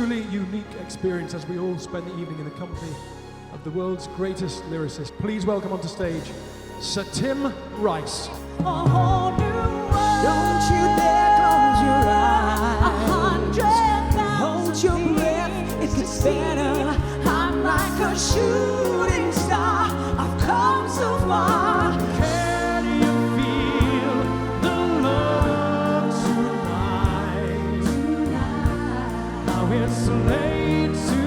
truly unique experience as we all spend the evening in the company of the world's greatest lyricist. Please welcome onto stage Sir Tim Rice. A whole new world. Don't you dare close your eyes. 100,000 hold your breath, it gets better. I'm like a shooting star. I've come so far. Can you feel the love tonight? Now it's late to